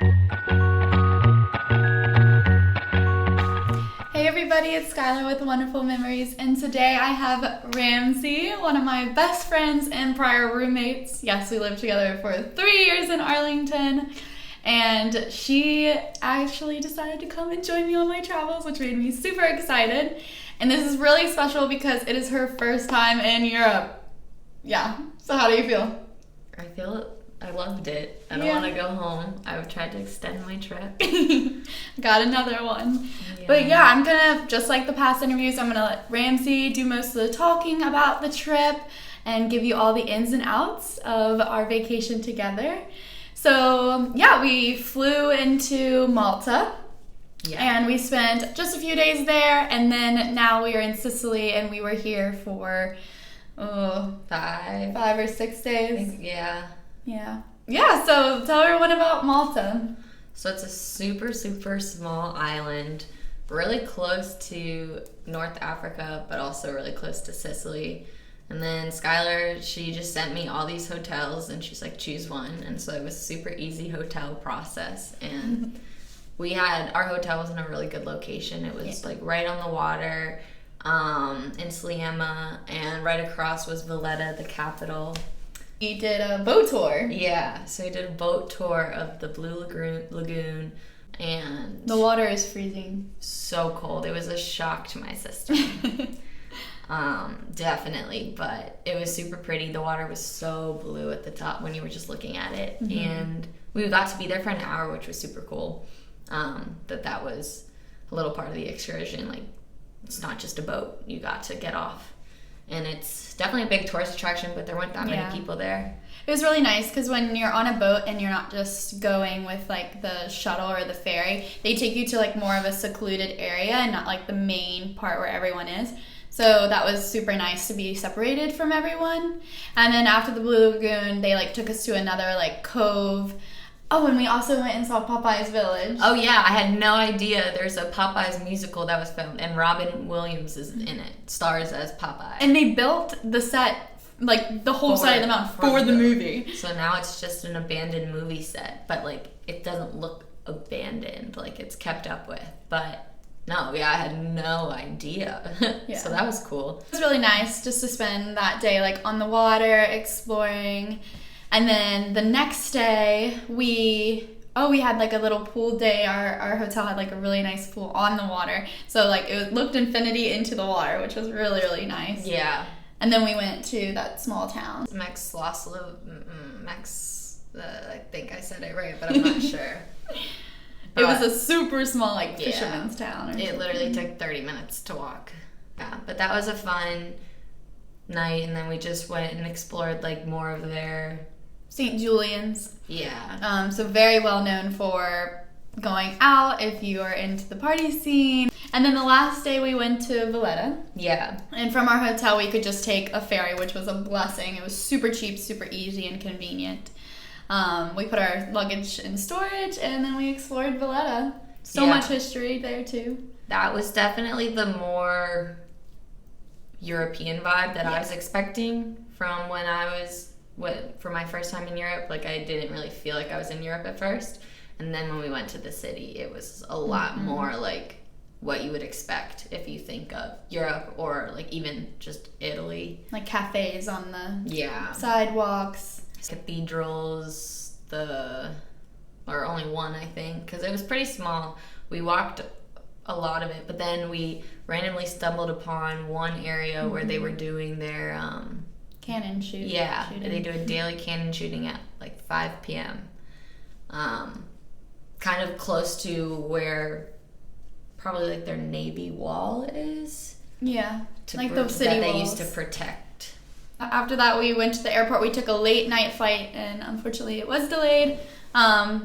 Hey everybody, it's Skylar with Wonderful Memories, and today I have Ramsey, one of my best friends and prior roommates. Yes, we lived together for 3 years in Arlington, and she actually decided to come and join me on my travels, which made me super excited. And this is really special because it is her first time in Europe. Yeah, so how do you feel? I loved it. I don't want to go home. I've tried to extend my trip. Got another one. Yeah. But yeah, I'm gonna, just like the past interviews, I'm gonna let Ramsey do most of the talking about the trip and give you all the ins and outs of our vacation together. So yeah, we flew into Malta. Yeah. And we spent just a few days there, and then now we are in Sicily, and we were here for 5 or 6 days. Yeah, so tell everyone about Malta. So it's a super, super small island, really close to North Africa, but also really close to Sicily. And then Skylar, she just sent me all these hotels, and she's like, choose one. And so it was a super easy hotel process. And our hotel was in a really good location. It was like right on the water in Sliema, and right across was Valletta, the capital. We did a boat tour. Yeah, so we did a boat tour of the Blue Lagoon, and the water is freezing. So cold. It was a shock to my system. Definitely, but it was super pretty. The water was so blue at the top when you were just looking at it. Mm-hmm. And we got to be there for an hour, which was super cool. That was a little part of the excursion. Like, it's not just a boat. You got to get off. And it's definitely a big tourist attraction, but there weren't that many people there. It was really nice because when you're on a boat and you're not just going with like the shuttle or the ferry, they take you to like more of a secluded area and not like the main part where everyone is. So that was super nice to be separated from everyone. And then after the Blue Lagoon, they like took us to another like cove. Oh, and we also went and saw Popeye's Village. Oh, yeah. I had no idea there's a Popeye's musical that was filmed, and Robin Williams is in it, stars as Popeye. And they built the set, like, the whole side of the mountain for the movie. So now it's just an abandoned movie set, but, like, it doesn't look abandoned, like, it's kept up with. But, no, yeah, I had no idea. Yeah. So that was cool. It was really nice just to spend that day, like, on the water, exploring. And then the next day, we had like a little pool day. Our hotel had like a really nice pool on the water. So like it looked infinity into the water, which was really, really nice. Yeah. And then we went to that small town. I think I said it right, but I'm not sure. It was a super small like fisherman's town. It literally took 30 minutes to walk. Yeah, but that was a fun night, and then we just went and explored like more of their St. Julian's. Yeah. So very well known for going out if you are into the party scene. And then the last day we went to Valletta. Yeah. And from our hotel we could just take a ferry, which was a blessing. It was super cheap, super easy and convenient. We put our luggage in storage and then we explored Valletta. So much history there too. That was definitely the more European vibe that I was expecting from when I was for my first time in Europe. Like, I didn't really feel like I was in Europe at first, and then when we went to the city, it was a lot more like what you would expect if you think of Europe, or like even just Italy, like cafes on the sidewalks, cathedrals, or only one, I think, because it was pretty small. We walked a lot of it, but then we randomly stumbled upon one area where they were doing their cannon shooting. Yeah, they do a daily cannon shooting at like 5 p.m. Kind of close to where probably like their Navy wall is. Yeah, like the city that they walls used to protect. After that, we went to the airport. We took a late night flight, and unfortunately, it was delayed.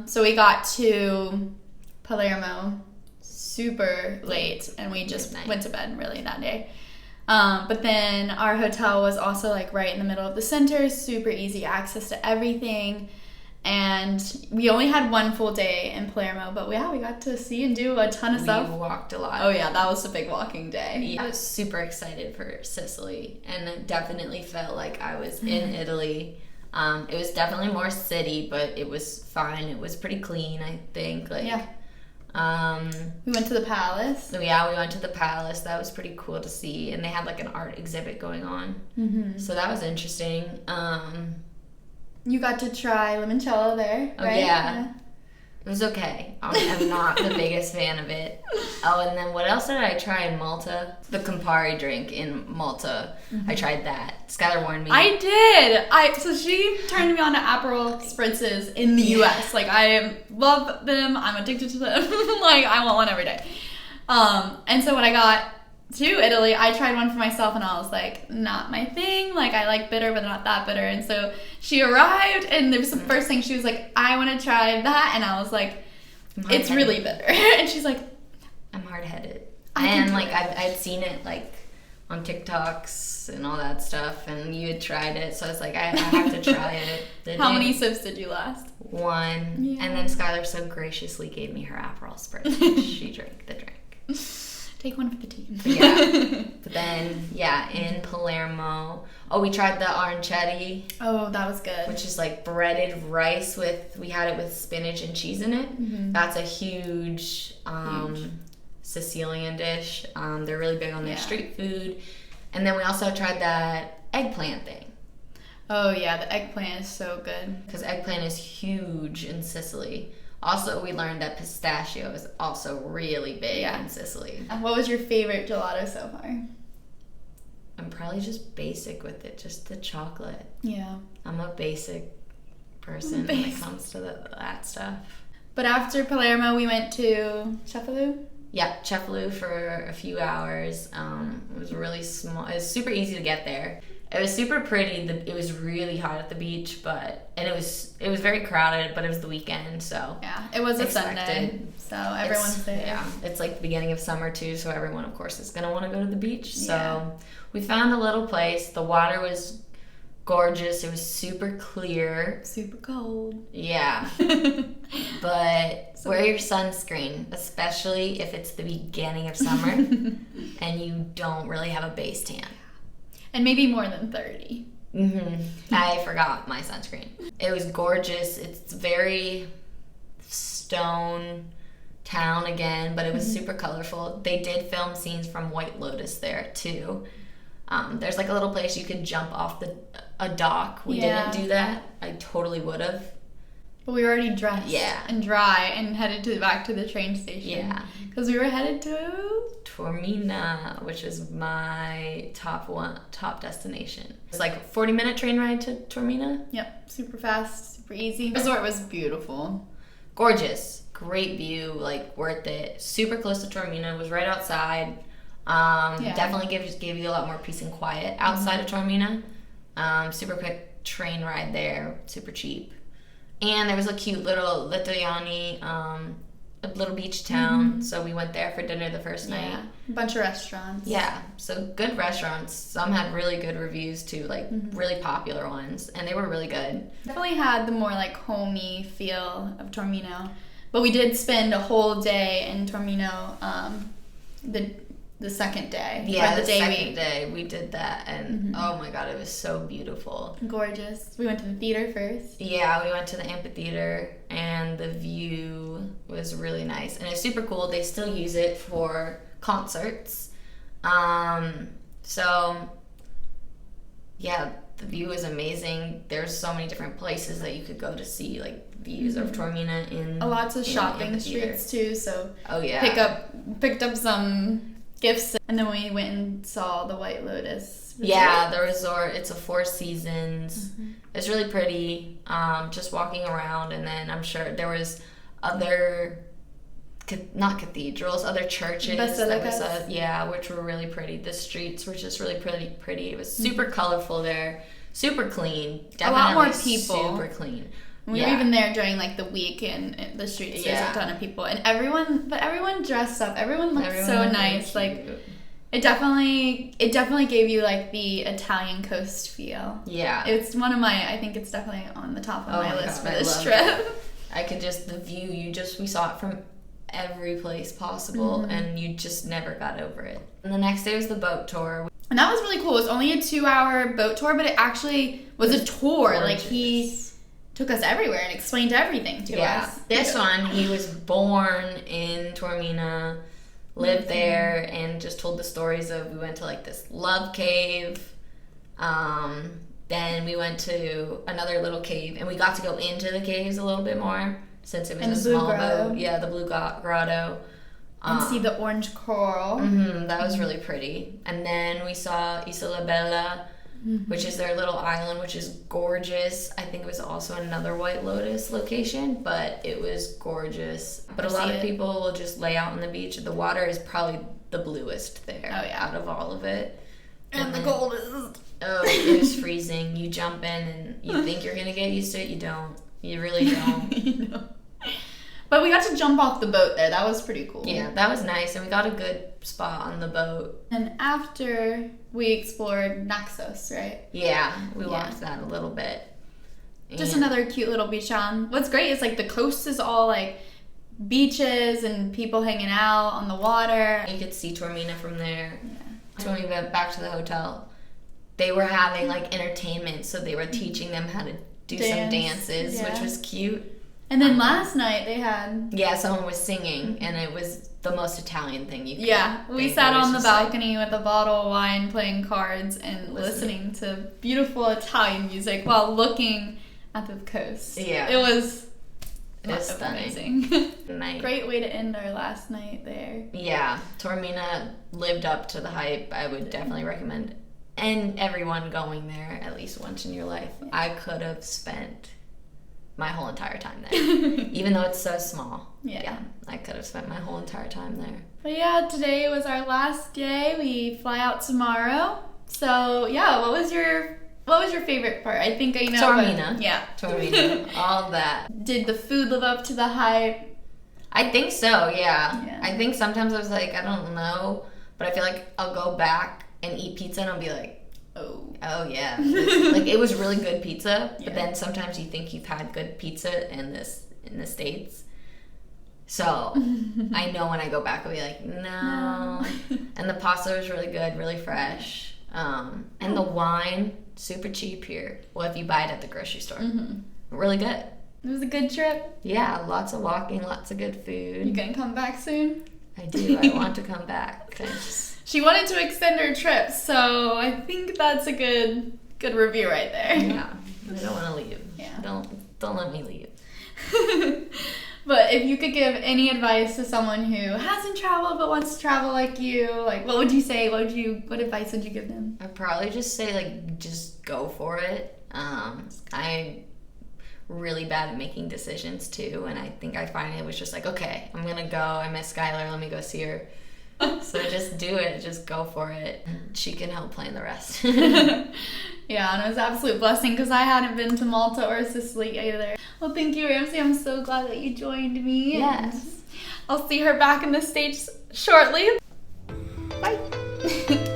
So we got to Palermo super late, and we just went to bed really that day. But then our hotel was also like right in the middle of the center, super easy access to everything. And we only had one full day in Palermo, but we got to see and do a ton of stuff. We walked a lot. Oh yeah, that was a big walking day. Yeah, I was super excited for Sicily, and it definitely felt like I was in Italy. It was definitely more city, but it was fine. It was pretty clean, I think. Like, yeah. We went to the palace. So yeah, we went to the palace. That was pretty cool to see, and they had like an art exhibit going on. So that was interesting. You got to try limoncello there, Oh right? yeah. It was okay. I'm not the biggest fan of it. Oh, and then what else did I try in Malta? The Campari drink in Malta. I tried that. Skylar warned me. I did. So she turned me on to Aperol spritzes in the U.S. Like, I love them. I'm addicted to them. Like, I want one every day. And so when I got to Italy, I tried one for myself, and I was like, not my thing. Like, I like bitter, but not that bitter. And so she arrived, and it was the first thing she was like, I want to try that. And I was like, it's really bitter. And she's like, I'm hard-headed. And like I'd seen it like on TikToks and all that stuff, and you had tried it, so I was like, I have to try it. How many sips did you last? One. Yeah. And then Skylar so graciously gave me her Aperol spritz. She drank the drink. Take one for the team. Yeah. But then, yeah, in Palermo, we tried the arancetta. Oh, that was good. Which is like breaded rice we had it with spinach and cheese in it. That's a huge Sicilian dish. They're really big on their street food. And then we also tried that eggplant thing. Oh yeah, the eggplant is so good. Because eggplant is huge in Sicily. Also, we learned that pistachio is also really big in Sicily. What was your favorite gelato so far? I'm probably just basic with it, just the chocolate. Yeah. I'm a basic person when it comes to that stuff. But after Palermo, we went to Cefalù. Yeah, Cefalù for a few hours. It was really small. It was super easy to get there. It was super pretty. It was really hot at the beach, and it was very crowded. But it was the weekend, so yeah, it was a Sunday, so everyone's there. Yeah, it's like the beginning of summer too, so everyone, of course, is gonna want to go to the beach. So we found a little place. The water was gorgeous. It was super clear. Super cold. Yeah, but wear your sunscreen, especially if it's the beginning of summer and you don't really have a base tan. And maybe more than 30. I forgot my sunscreen. It was gorgeous. It's very stone town again, but it was super colorful. They did film scenes from White Lotus there too. There's like a little place you could jump off a dock. We didn't do that. I totally would have. But we were already dressed and dry and headed back to the train station. Yeah. Because we were headed to Taormina, which is my top destination. It's like a 40-minute train ride to Taormina. Yep, super fast, super easy. The resort was beautiful. Gorgeous. Great view, like worth it. Super close to Taormina, was right outside. Definitely gave you a lot more peace and quiet outside of Taormina. Super quick train ride there, super cheap. And there was a cute little Littoiani, a little beach town, so we went there for dinner the first night. Yeah, a bunch of restaurants. Yeah, so good restaurants. Some had really good reviews too, like really popular ones, and they were really good. Definitely had the more like homey feel of Taormina, but we did spend a whole day in Taormina. The second day. Yeah, the second day we did that, and oh my god, it was so beautiful. Gorgeous. We went to the theater first. Yeah, we went to the amphitheater, and the view was really nice, and it's super cool. They still use it for concerts. So yeah, the view is amazing. There's so many different places that you could go to see like views of Taormina in lots of shopping streets too. So picked up some gifts, and then we went and saw the White Lotus resort. Yeah, the resort. It's a Four Seasons. It's really pretty. Just walking around, and then I'm sure there was other, not cathedrals, other churches. Basilicas. Which were really pretty. The streets were just really pretty. It was super colorful there, super clean. Definitely a lot more people. Super clean. We were even there during like the week, and the streets there's a ton of people, and everyone dressed up. Everyone looked so nice. Like it definitely gave you like the Italian coast feel. Yeah, it's one of my. I think it's definitely on the top of my list for this trip. I could just the view. We saw it from every place possible, and you just never got over it. And the next day was the boat tour. And that was really cool. It was only a 2-hour boat tour, but it actually was a tour. Gorgeous. Like, he took us everywhere and explained everything to us. This one, he was born in Taormina, lived there, and just told the stories of, we went to like this love cave. Then we went to another little cave, and we got to go into the caves a little bit more since it was a small boat. Yeah, the Blue Grotto. And see the orange coral. That was really pretty. And then we saw Isola Bella, which is their little island, which is gorgeous. I think it was also another White Lotus location, but it was gorgeous. But a lot of people will just lay out on the beach. The water is probably the bluest there out of all of it. And the coldest. Oh, it was freezing. You jump in and you think you're going to get used to it. You don't. You really don't. You know. But we got to jump off the boat there. That was pretty cool. Yeah, that was nice. And we got a good spot on the boat. And after we explored Naxos, right? Yeah, we walked that a little bit. Just another cute little beach town. What's great is like the coast is all like beaches and people hanging out on the water. You could see Taormina from there. Yeah. So when we went back to the hotel, they were having like entertainment. So they were teaching them how to do some dances, which was cute. And then last night they had... Yeah, someone was singing, and it was the most Italian thing you could we sat on the balcony with a bottle of wine, playing cards, and listening to beautiful Italian music while looking at the coast. Yeah. It was stunning. Amazing. Nice. Great way to end our last night there. Yeah, Taormina lived up to the hype. I would definitely recommend and everyone going there at least once in your life. Yeah. I could have spent my whole entire time there. Even though it's so small. Yeah. I could have spent my whole entire time there. But yeah, today was our last day. We fly out tomorrow. So yeah, what was your favorite part? I think I know. Taormina. Yeah. Taormina. All that. Did the food live up to the hype? I think so, yeah. I think sometimes I was like, I don't know. But I feel like I'll go back and eat pizza and I'll be like, oh yeah. Like, it was really good pizza, but then sometimes you think you've had good pizza in the States. So I know when I go back I'll be like, no. And the pasta was really good, really fresh. And the wine, super cheap here. Well, if you buy it at the grocery store. Really good. It was a good trip. Yeah, lots of walking, lots of good food. You gonna come back soon? I do. I want to come back. She wanted to extend her trip, so I think that's a good review right there. Yeah, I don't want to leave. Yeah, don't let me leave. But if you could give any advice to someone who hasn't traveled but wants to travel like you, like what would you say? What advice would you give them? I'd probably just say like just go for it. I'm really bad at making decisions too, and I think I finally was just like, okay, I'm gonna go. I miss Skylar. Let me go see her. So just do it. Just go for it. She can help plan the rest. Yeah, and it was an absolute blessing because I hadn't been to Malta or Sicily either. Well, thank you, Ramsey. I'm so glad that you joined me. Yes. I'll see her back in the States shortly. Bye.